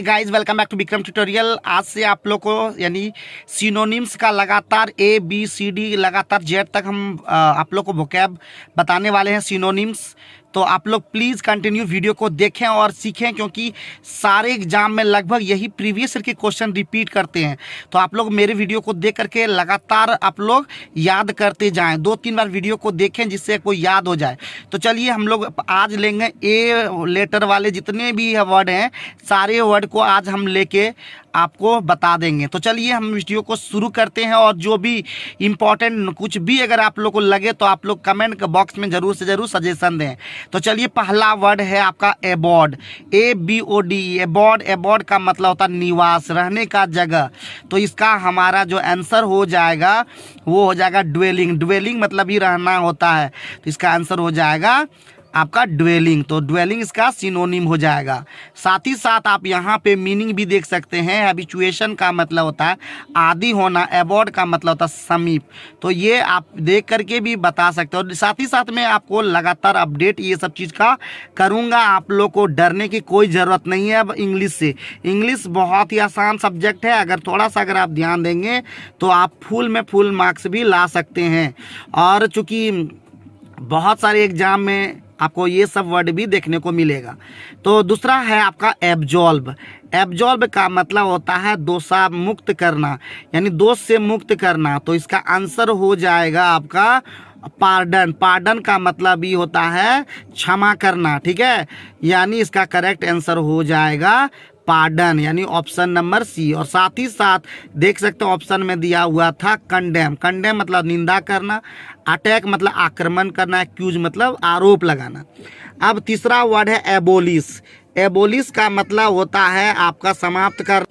Guys welcome back to Vikram tutorial. आज से आप लोग को यानी सिनोनिम्स का लगातार ABCD लगातार जेड तक हम आप लोग को वोकैब बताने वाले हैं सिनोनिम्स। तो आप लोग प्लीज़ कंटिन्यू वीडियो को देखें और सीखें, क्योंकि सारे एग्जाम में लगभग यही प्रीवियस ईयर के क्वेश्चन रिपीट करते हैं। तो आप लोग मेरे वीडियो को देख करके लगातार आप लोग याद करते जाएं, 2-3 बार वीडियो को देखें जिससे कोई याद हो जाए। तो चलिए हम लोग आज लेंगे ए लेटर वाले जितने भी वर्ड हैं, सारे वर्ड को आज हम लेके आपको बता देंगे। तो चलिए हम वीडियो को शुरू करते हैं, और जो भी इम्पोर्टेंट कुछ भी अगर आप लोग को लगे तो आप लोग कमेंट बॉक्स में ज़रूर से ज़रूर सजेशन दें। तो चलिए पहला वर्ड है आपका एबॉर्ड, ABOD। एबॉर्ड, एबॉर्ड का मतलब होता है निवास, रहने का जगह। तो इसका हमारा जो आंसर हो जाएगा वो हो जाएगा ड्वेलिंग। ड्वेलिंग मतलब ही रहना होता है, तो इसका आंसर हो जाएगा आपका ड्वेलिंग। तो ड्वेलिंग इसका सिनोनिम हो जाएगा। साथ ही साथ आप यहाँ पे मीनिंग भी देख सकते हैं। हैबिचुएशन का मतलब होता है आदी होना, एबॉर्ड का मतलब होता है समीप। तो ये आप देख करके भी बता सकते हो। साथ ही साथ मैं आपको लगातार अपडेट ये सब चीज़ का करूँगा। आप लोग को डरने की कोई ज़रूरत नहीं है। अब इंग्लिश से, इंग्लिश बहुत ही आसान सब्जेक्ट है। अगर थोड़ा सा अगर आप ध्यान देंगे तो आप फुल मार्क्स भी ला सकते हैं। और चूँकि बहुत सारे एग्जाम में आपको ये सब वर्ड भी देखने को मिलेगा। तो दूसरा है आपका एब्जॉल्व। एब्जॉल्व का मतलब होता है दोषा मुक्त करना, यानी दोष से मुक्त करना। तो इसका आंसर हो जाएगा आपका पार्डन। पार्डन का मतलब भी होता है क्षमा करना, ठीक है। यानी इसका करेक्ट आंसर हो जाएगा पार्डन, यानी ऑप्शन नंबर सी। और साथ ही साथ देख सकते हो ऑप्शन में दिया हुआ था कंडेम। कंडेम मतलब निंदा करना, अटैक मतलब आक्रमण करना, एक्यूज मतलब आरोप लगाना। अब तीसरा वर्ड है एबोलिश। एबोलिश का मतलब होता है आपका समाप्त कर।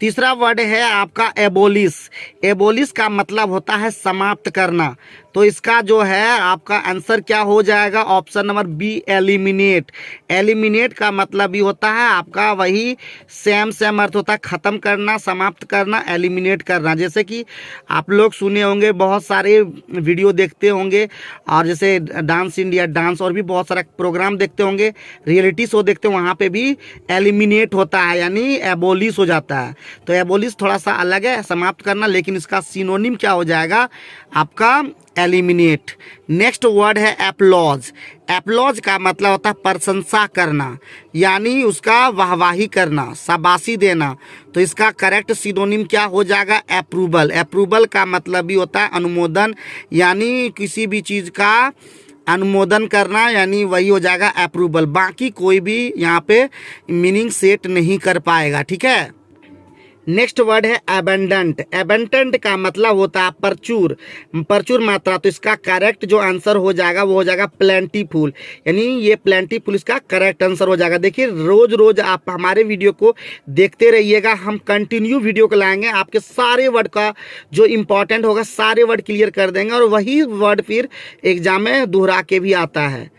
तीसरा वर्ड है आपका एबोलिश। एबोलिश का मतलब होता है समाप्त करना। तो इसका जो है आपका आंसर क्या हो जाएगा, option number B eliminate. Eliminate का मतलब भी होता है आपका वही सेम अर्थ होता है ख़त्म करना, समाप्त करना, एलिमिनेट करना। जैसे कि आप लोग सुने होंगे, बहुत सारे वीडियो देखते होंगे, और जैसे डांस इंडिया डांस और भी बहुत सारा प्रोग्राम देखते होंगे, रियलिटी शो देखते हो, वहाँ पे भी एलिमिनेट होता है, यानी एबोलिश हो जाता है। तो एबोलिश थोड़ा सा अलग है, समाप्त करना, लेकिन इसका सिनोनिम क्या हो जाएगा आपका एलिमिनेट। नेक्स्ट वर्ड है एप्लॉज। एप्लॉज का मतलब होता है प्रशंसा करना, यानी उसका वाहवाही करना, शाबाशी देना। तो इसका करेक्ट सिनोनिम क्या हो जाएगा, अप्रूवल। अप्रूवल का मतलब भी होता है अनुमोदन, यानी किसी भी चीज़ का अनुमोदन करना, यानी वही हो जाएगा अप्रूवल। बाकी कोई भी यहाँ पे मीनिंग सेट नहीं कर पाएगा, ठीक है। नेक्स्ट वर्ड है एबंडेंट। एबंडेंट का मतलब होता है प्रचुर, प्रचुर मात्रा। तो इसका करेक्ट जो आंसर हो जाएगा वो हो जाएगा प्लेंटीफुल, यानी ये प्लेंटीफुल इसका करेक्ट आंसर हो जाएगा। देखिए रोज रोज आप हमारे वीडियो को देखते रहिएगा, हम कंटिन्यू वीडियो को लाएंगे, आपके सारे वर्ड का जो इम्पोर्टेंट होगा सारे वर्ड क्लियर कर देंगे, और वही वर्ड फिर एग्जाम में दोहरा के भी आता है।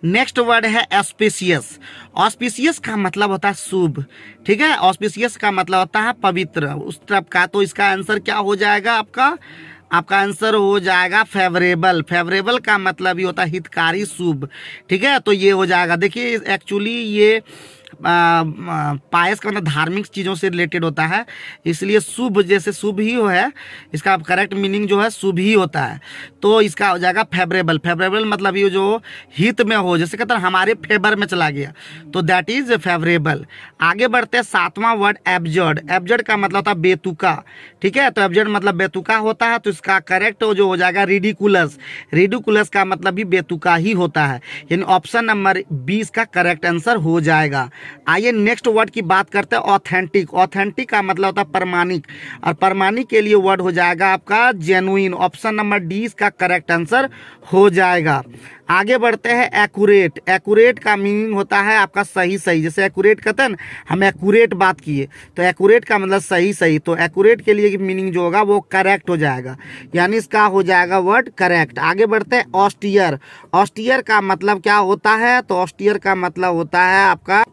नेक्स्ट वर्ड है ऑस्पिशियस। ऑस्पिशियस का मतलब होता है शुभ, ठीक है। ऑस्पिशियस का मतलब होता है पवित्र, उस तरफ का। तो इसका आंसर क्या हो जाएगा आपका आंसर हो जाएगा फेवरेबल। फेवरेबल का मतलब ही होता है हितकारी, शुभ, ठीक है। तो ये हो जाएगा। देखिए एक्चुअली ये पायस का मतलब धार्मिक चीज़ों से रिलेटेड होता है, इसलिए शुभ जैसे शुभ ही है, इसका करेक्ट मीनिंग जो है शुभ ही होता है। तो इसका हो जाएगा फेवरेबल। फेवरेबल मतलब ये जो हित में हो, जैसे कहते हैं हमारे फेवर में चला गया, तो दैट इज फेवरेबल। आगे बढ़ते हैं, सातवां वर्ड एब्जर्ड। एब्जर्ड का मतलब होता है बेतुका, ठीक है। तो एब्जर्ड मतलब बेतुका होता है, तो इसका करेक्ट जो हो जाएगा रिडिकुलस। रिडिकुलस का मतलब भी बेतुका ही होता है, यानी ऑप्शन नंबर 20 का करेक्ट आंसर हो जाएगा। आइए नेक्स्ट वर्ड की बात करते हैं ऑथेंटिक। ऑथेंटिक का मतलब होता है प्रमाणिक, और प्रमाणिक के लिए वर्ड हो जाएगा आपका जेन्युइन। ऑप्शन नंबर डी इसका करेक्ट आंसर हो जाएगा। आगे बढ़ते हैं एक्यूरेट। एक्यूरेट का मीनिंग होता है आपका सही सही, जैसे एक्यूरेट कहते हैं ना, हम एक्यूरेट बात किए, तो एक्यूरेट का मतलब सही सही। तो एक्यूरेट के लिए मीनिंग जो होगा वो करेक्ट हो जाएगा, यानी इसका हो जाएगा वर्ड करेक्ट। आगे बढ़ते हैं ऑस्टियर। ऑस्टियर का मतलब क्या होता है, तो ऑस्टियर का मतलब होता है आपका,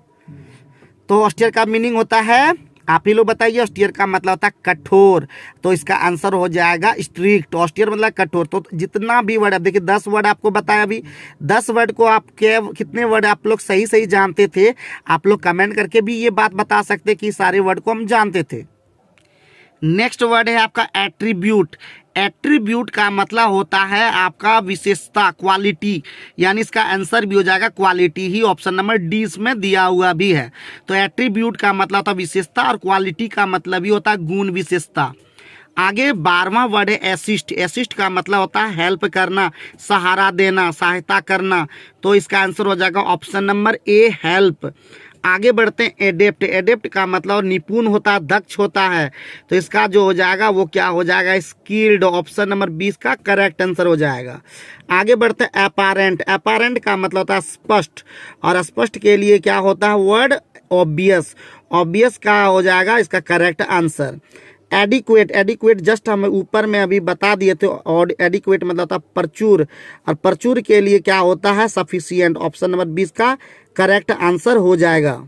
तो ऑस्टियर का मीनिंग होता है आप ही लोग बताइए। ऑस्टियर का मतलब होता है कठोर, तो इसका आंसर हो जाएगा स्ट्रिक्ट। ऑस्टियर मतलब कठोर। तो जितना भी वर्ड, अब देखिए 10 वर्ड आपको बताया अभी, 10 वर्ड को आप कितने वर्ड आप लोग सही सही जानते थे? आप लोग कमेंट करके भी ये बात बता सकते कि सारे वर्ड को हम जानते थे। नेक्स्ट वर्ड है आपका एट्रीब्यूट। एट्रीब्यूट का मतलब होता है आपका विशेषता, क्वालिटी, यानी इसका आंसर भी हो जाएगा क्वालिटी ही। ऑप्शन नंबर डी इसमें दिया हुआ भी है। तो एट्रीब्यूट का मतलब होता है विशेषता और क्वालिटी का मतलब ही होता है गुण, विशेषता। आगे 12वां वर्ड है असिस्ट। असिस्ट का मतलब होता है हेल्प करना, सहारा देना, सहायता करना। तो इसका आंसर हो जाएगा ऑप्शन नंबर ए, हेल्प। आगे बढ़ते हैं एडेप्ट। एडेप्ट का मतलब निपुण होता है, दक्ष होता है। तो इसका जो हो जाएगा वो क्या हो जाएगा? स्किल्ड। ऑप्शन नंबर 20 का करेक्ट आंसर हो जाएगा। आगे बढ़ते हैं अपारेंट। अपारेंट का मतलब होता है स्पष्ट, और स्पष्ट के लिए क्या होता है वर्ड? ऑब्वियस। ऑब्वियस का हो जाएगा इसका correct answer. Adequate. Adequate just हम ऊपर में अभी बता दिए थे। और एडिक्वेट मतलब होता है प्रचुर, और प्रचुर के लिए क्या होता है? सफिशिएंट। ऑप्शन नंबर 20 का करेक्ट आंसर हो जाएगा।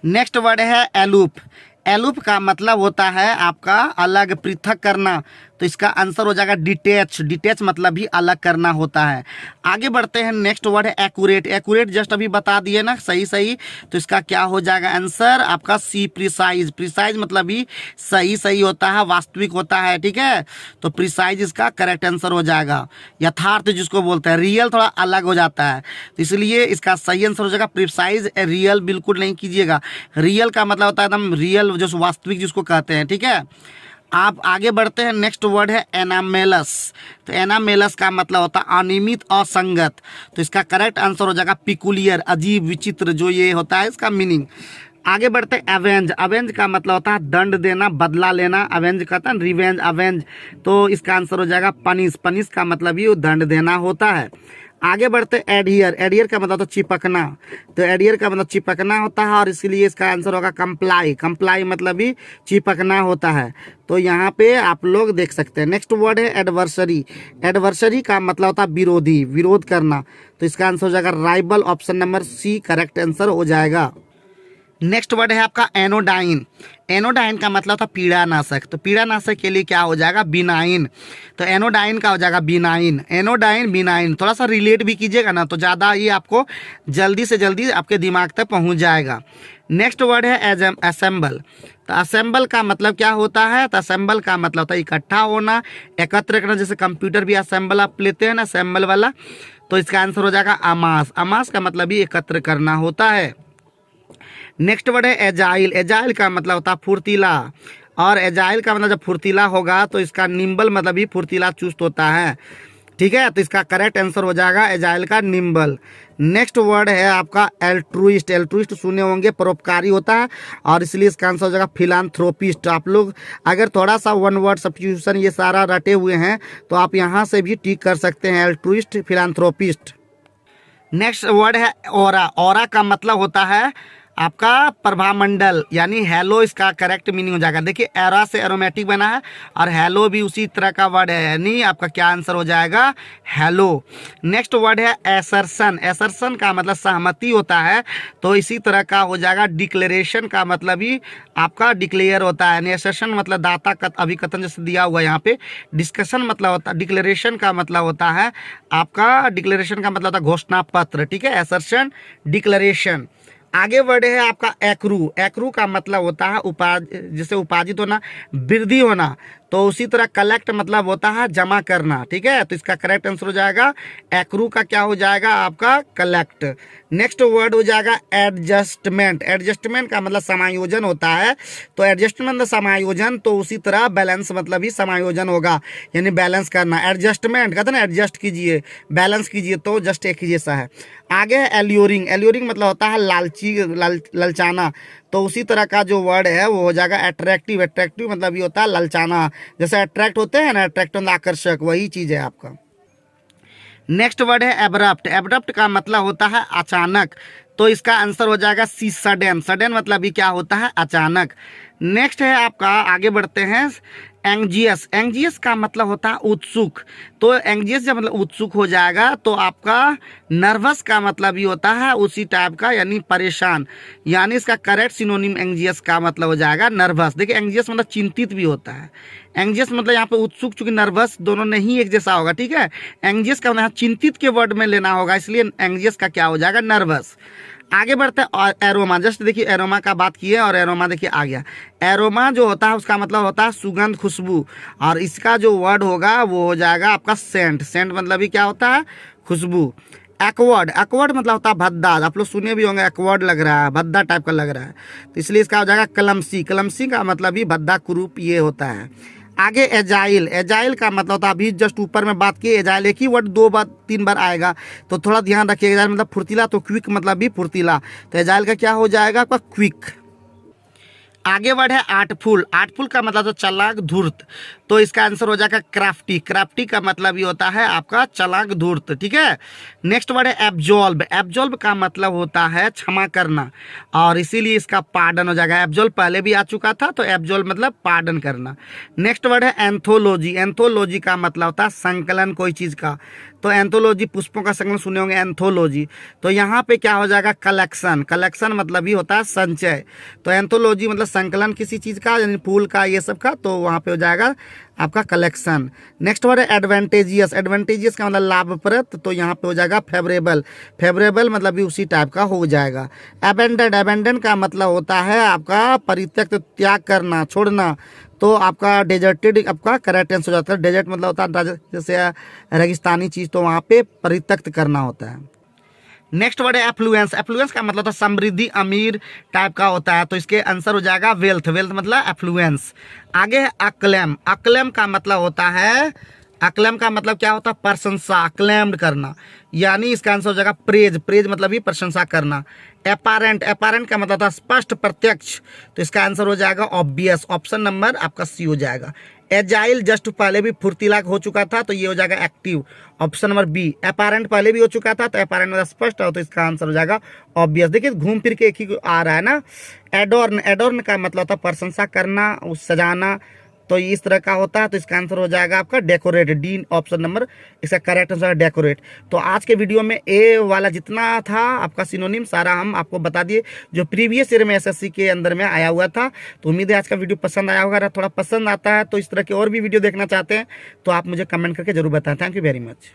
नेक्स्ट वर्ड है एलूप। एलूप का मतलब होता है आपका अलग, पृथक करना। तो इसका आंसर हो जाएगा डिटेच। डिटेच मतलब भी अलग करना होता है। आगे बढ़ते हैं, नेक्स्ट वर्ड है एक्यूरेट। एक्यूरेट जस्ट अभी बता दिए ना सही सही। तो इसका क्या हो जाएगा आंसर आपका? सी, प्रिसाइज। प्रिसाइज मतलब भी सही सही होता है, वास्तविक होता है, ठीक है। तो प्रिसाइज इसका करेक्ट आंसर हो जाएगा। यथार्थ जिसको बोलते हैं, रियल थोड़ा अलग हो जाता है, तो इसलिए इसका सही आंसर हो जाएगा प्रिसाइज। रियल बिल्कुल नहीं कीजिएगा। रियल का मतलब होता है एकदम रियल, जो वास्तविक जिसको कहते हैं, ठीक है। आप आगे बढ़ते हैं, नेक्स्ट वर्ड है एनामेलस। तो एनामेलस का मतलब होता है अनियमित, असंगत। तो इसका करेक्ट आंसर हो जाएगा पिकुलियर, अजीब, विचित्र, जो ये होता है इसका मीनिंग। आगे बढ़ते हैं अवेंज। अवेंज का मतलब होता है दंड देना, बदला लेना। अवेंज कहता है रिवेंज, अवेंज। तो इसका आंसर हो जाएगा पनिश। पनिश का मतलब ही दंड देना होता है। आगे बढ़ते एडियर। एडियर का मतलब तो चिपकना। तो एडियर का मतलब चिपकना होता है, और इसलिए इसका आंसर होगा कंप्लाई। कंप्लाई मतलब भी चिपकना होता है। तो यहाँ पे आप लोग देख सकते हैं। नेक्स्ट वर्ड है एडवर्सरी। एडवर्सरी का मतलब होता है विरोधी, विरोध करना। तो इसका आंसर हो जाएगा rival. Option number C correct answer हो जाएगा। नेक्स्ट वर्ड है आपका एनोडाइन। एनोडाइन का मतलब था पीड़ानाशक। तो पीड़ानाशक के लिए क्या हो जाएगा? बिनाइन। तो एनोडाइन का हो जाएगा बिनाइन। एनोडाइन, बिनाइन, थोड़ा सा रिलेट भी कीजिएगा ना, तो ज़्यादा ये आपको जल्दी से जल्दी आपके दिमाग तक पहुंच जाएगा। नेक्स्ट वर्ड है असेंबल। तो असेंबल का मतलब क्या होता है? तो असेंबल का मतलब होता है इकट्ठा होना, एकत्र करना। जैसे कंप्यूटर भी असेंबल आप लेते हैं ना, असेंबल वाला। तो इसका आंसर हो जाएगा अमास। अमास का मतलब भी एकत्र करना होता है। नेक्स्ट वर्ड है एजाइल। एजाइल का मतलब होता है फुर्तीला, और एजाइल का मतलब जब फुर्तीला होगा तो इसका निम्बल मतलब भी फुर्तीला, चुस्त होता है, ठीक है। तो इसका करेक्ट आंसर हो जाएगा एजाइल का निम्बल। नेक्स्ट वर्ड है आपका एल्ट्रुइस्ट। एल्ट्रुइस्ट सुने होंगे, परोपकारी होता है, और इसलिए इसका आंसर हो जाएगा फिलांथ्रोपिस्ट। आप लोग अगर थोड़ा सा वन वर्ड सब्स्टिट्यूशन ये सारा रटे हुए हैं तो आप यहाँ से भी टिक कर सकते हैं, एल्ट्रुइस्ट, फिलांथ्रोपिस्ट। नेक्स्ट वर्ड है ऑरा। ऑरा का मतलब होता है आपका प्रभामंडल, यानी हेलो इसका करेक्ट मीनिंग हो जाएगा। देखिए एरा से एरोमेटिक बना है, और हेलो भी उसी तरह का वर्ड है, यानी आपका क्या आंसर हो जाएगा? हेलो। नेक्स्ट वर्ड है एसर्शन। एसर्शन का मतलब सहमति होता है, तो इसी तरह का हो जाएगा डिक्लेरेशन का मतलब ही आपका डिक्लेयर होता है, यानी एसर्शन मतलब दाता का अभिकथन जैसे दिया हुआ है यहाँ पे। डिस्कशन मतलब होता है, डिक्लेरेशन का मतलब होता है आपका, डिक्लेरेशन का मतलब होता है घोषणा पत्र, ठीक है। Assertion, declaration. आगे वर्ड है आपका एक्रू। एक्रू का मतलब होता है जैसे उपार्जित होना, वृद्धि होना। तो उसी तरह कलेक्ट मतलब होता है जमा करना, ठीक है। तो इसका करेक्ट आंसर हो जाएगा एक्रू का क्या हो जाएगा आपका? कलेक्ट। नेक्स्ट वर्ड हो जाएगा एडजस्टमेंट। एडजस्टमेंट का मतलब समायोजन होता है। तो एडजस्टमेंट मतलब समायोजन, तो उसी तरह बैलेंस मतलब भी समायोजन होगा, यानी बैलेंस करना। एडजस्टमेंट कहते हैं ना, एडजस्ट कीजिए, बैलेंस कीजिए, तो जस्ट एक ही जैसा है। आगे है एल्योरिंग। एल्योरिंग मतलब होता है लालची, ललचाना। तो उसी तरह का जो वर्ड है वो हो जाएगा अट्रैक्टिव। अट्रैक्टिव मतलब ये होता है ललचाना, जैसे अट्रैक्ट होते हैं ना, अट्रैक्ट मतलब आकर्षक, वही चीज़ है आपका। नेक्स्ट वर्ड है एब्रप्ट। एब्रप्ट का मतलब होता है अचानक। तो इसका आंसर हो जाएगा सी, सडन। सडन मतलब भी क्या होता है? अचानक। नेक्स्ट है आपका, आगे बढ़ते हैं, एंग्जियस, एंग्जियस का मतलब होता है उत्सुक। तो एंग्जियस जब मतलब उत्सुक हो जाएगा तो आपका नर्वस का मतलब ही होता है उसी टाइप का, यानी परेशान, यानी इसका करेक्ट सिनोनिम एंग्जियस का मतलब हो जाएगा नर्वस। देखिए एंग्जियस मतलब चिंतित भी होता है, एंग्जियस मतलब यहाँ पे उत्सुक, चूंकि नर्वस दोनों नहीं एक जैसा होगा, ठीक है। एंग्जियस का मतलब चिंतित के वर्ड में लेना होगा, इसलिए एंग्जियस का क्या हो जाएगा, नर्वस। आगे बढ़ते हैं और एरोमा, जस्ट देखिए एरोमा का बात की है और एरोमा देखिए आ गया। एरोमा जो होता है उसका मतलब होता है सुगंध, खुशबू, और इसका जो वर्ड होगा वो हो जाएगा आपका सेंट। सेंट मतलब ही क्या होता है, खुशबू। एक्वर्ड, एक्वर्ड मतलब होता है भद्दा, आप लोग सुने भी होंगे एक्वर्ड लग रहा है, भद्दा टाइप का लग रहा है, तो इसलिए इसका हो जाएगा क्लमसी। क्लमसी का मतलब ही भद्दा कुरूप ये होता है। आगे एजाइल, एजाइल का मतलब होता है, अभी जस्ट ऊपर में बात की एजाइल, एक ही वर्ड 2 बार 3 बार आएगा तो थोड़ा ध्यान रखिएगा। एजाइल मतलब फुर्तीला, तो क्विक मतलब भी फुर्तीला, तो एजाइल का क्या हो जाएगा आपका क्विक। आगे वर्ड है आर्टफुल, आर्टफुल का मतलब तो चालाक धूर्त, तो इसका आंसर हो जाएगा क्राफ्टी। क्राफ्टी का मतलब ये होता है आपका चालाक धूर्त, ठीक है। नेक्स्ट वर्ड है एब्जॉल्व, एब्जॉल्व का मतलब होता है क्षमा करना, और इसीलिए इसका पार्डन हो जाएगा। एब्जॉल्व पहले भी आ चुका था, तो एब्जॉल्व मतलब पार्डन करना। नेक्स्ट वर्ड है एंथोलॉजी, एंथोलॉजी का मतलब होता है संकलन कोई चीज़ का, तो एंथोलॉजी पुष्पों का संकलन सुने होंगे एंथोलॉजी, तो यहाँ पे क्या हो जाएगा कलेक्शन। कलेक्शन मतलब ही होता है संचय, तो एंथोलॉजी मतलब संकलन किसी चीज़ का, यानी फूल का ये सब का, तो वहाँ पे हो जाएगा आपका कलेक्शन। नेक्स्ट वर्ड है एडवांटेजियस, एडवांटेजियस का मतलब लाभप्रद, तो यहाँ पे हो जाएगा फेवरेबल। फेवरेबल मतलब भी उसी टाइप का हो जाएगा। एबेंडन, एबेंडन का मतलब होता है आपका परित्यक्त, त्याग करना, छोड़ना, तो आपका डेजर्टेड आपका करेक्ट आंसर हो जाता है। डेजर्ट मतलब होता है जैसे रेगिस्तानी चीज़, तो वहाँ पे परित्यक्त करना होता है। नेक्स्ट वर्ड है एफ्लुएंस, एफ्लुएंस का मतलब होता है समृद्धि, अमीर टाइप का होता है, तो इसके आंसर हो जाएगा वेल्थ। वेल्थ मतलब एफ्लुएंस। आगे है अक्लेम, अक्लेम का मतलब होता है, अक्लेम का मतलब क्या होता है प्रशंसा, अक्लेम्ड करना, यानी इसका आंसर हो जाएगा प्रेज। प्रेज मतलब ही प्रशंसा करना। एपारेंट, एपारेंट का मतलब होता है स्पष्ट, प्रत्यक्ष, तो इसका आंसर हो जाएगा ऑब्वियस। ऑप्शन नंबर आपका सी हो जाएगा। एजाइल जस्ट पहले भी फुर्तीला हो चुका था, तो ये हो जाएगा एक्टिव, ऑप्शन नंबर बी। एपारेंट पहले भी हो चुका था, तो एपारेंट मतलब स्पष्ट हो, तो इसका आंसर हो जाएगा ऑब्वियस। देखिए घूम फिर के एक ही आ रहा है ना। एडोर्न, एडोर्न का मतलब होता है प्रशंसा करना, सजाना, तो इस तरह का होता है, तो इसका आंसर हो जाएगा आपका डेकोरेट। डी ऑप्शन नंबर इसका करेक्ट आंसर है डेकोरेट। तो आज के वीडियो में ए वाला जितना था आपका सिनोनिम सारा हम आपको बता दिए, जो प्रीवियस ईयर में एसएससी के अंदर में आया हुआ था। तो उम्मीद है आज का वीडियो पसंद आया होगा। थोड़ा पसंद आता है तो इस तरह के और भी वीडियो देखना चाहते हैं तो आप मुझे कमेंट करके जरूर बताएं। Thank you very much.